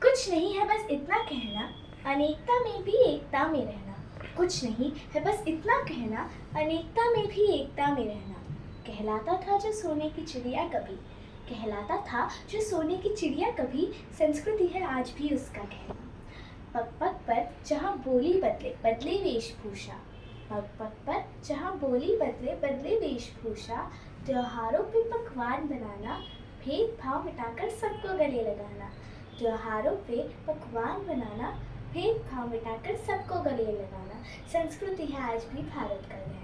कुछ नहीं है बस इतना कहना, अनेकता में भी एकता में रहना। कुछ नहीं है बस इतना कहना, अनेकता में भी एकता में रहना। कहलाता था जो सोने की चिड़िया कभी, कहलाता था जो सोने की चिड़िया कभी, संस्कृति है आज भी उसका कहना। पग पग पर जहाँ बोली बदले बदले वेशभूषा, पग पग पर जहाँ बोली बदले बदले वेशभूषा, त्योहारों पे पकवान बनाना, भेदभाव मिटाकर सबको गले लगाना। त्योहारों पे पकवान बनाना, भेदभाव मिटाकर सबको गले लगाना, संस्कृति है आज भी भारत का रहना।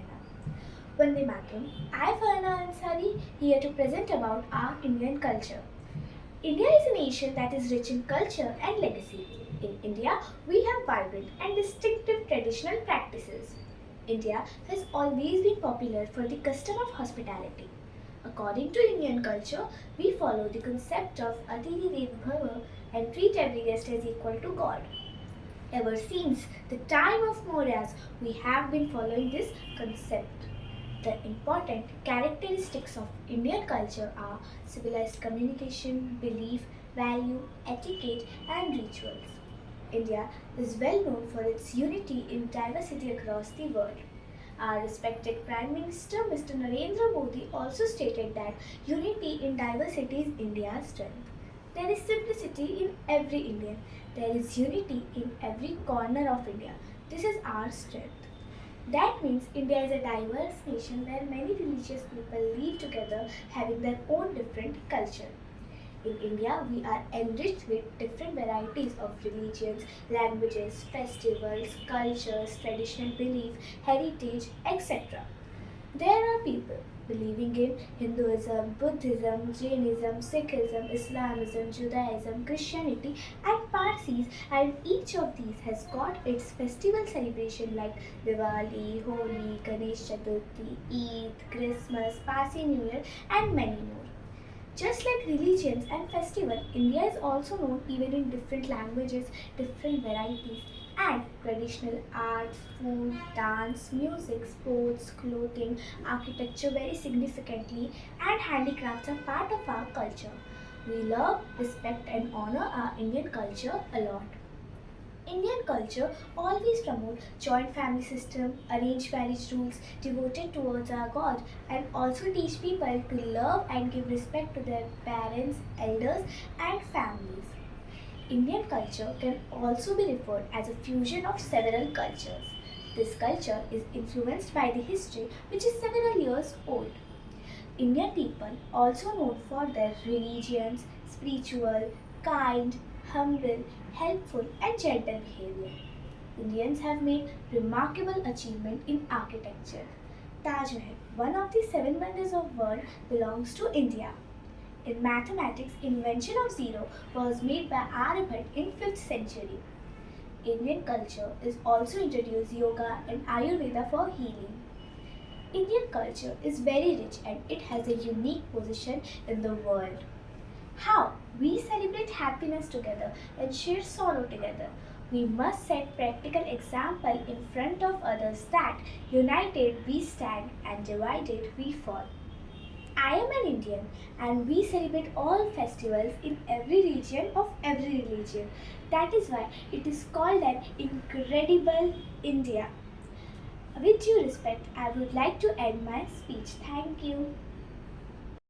Vande Mataram. I, Farhana Ansari, here to present about our Indian culture. India is a nation that is rich in culture and legacy. In India, we have vibrant and distinctive traditional practices. India has always been popular for the custom of hospitality. According to Indian culture, we follow the concept of Athithi Devo Bhava and treat every guest as equal to God. Ever since the time of Mauryas, we have been following this concept. The important characteristics of Indian culture are civilized communication, belief, value, etiquette, and rituals. India is well known for its unity in diversity across the world. Our respected Prime Minister Mr. Narendra Modi also stated that unity in diversity is India's strength. There is simplicity in every Indian. There is unity in every corner of India. This is our strength. That means India is a diverse nation where many religious people live together having their own different culture. In India, we are enriched with different varieties of religions, languages, festivals, cultures, traditional belief, heritage, etc. There are people believing in Hinduism, Buddhism, Jainism, Sikhism, Islamism, Judaism, Christianity, and Parsis, and each of these has got its festival celebration like Diwali, Holi, Ganesh Chaturthi, Eid, Christmas, Parsi New Year, and many more. Just like religions and festivals, India is also known even in different languages, different varieties, and traditional arts, food, dance, music, sports, clothing, architecture very significantly, and handicrafts are part of our culture. We love, respect, and honor our Indian culture a lot. Indian culture always promotes joint family system, arranged marriage rules devoted towards our God, and also teach people to love and give respect to their parents, elders, and families. Indian culture can also be referred as a fusion of several cultures. This culture is influenced by the history which is several years old. Indian people also known for their religions, spiritual, kind, humble, helpful, and gentle behavior. Indians have made remarkable achievement in architecture. Taj Mahal, one of the seven wonders of the world, belongs to India. In mathematics, invention of zero was made by Aryabhat in 5th century. Indian culture is also introduced yoga and Ayurveda for healing. Indian culture is very rich and it has a unique position in the world. How we celebrate happiness together and share sorrow together. We must set practical example in front of others that united we stand and divided we fall. I am an Indian and we celebrate all festivals in every region of every religion. That is why it is called an incredible India. With due respect, I would like to end my speech. Thank you.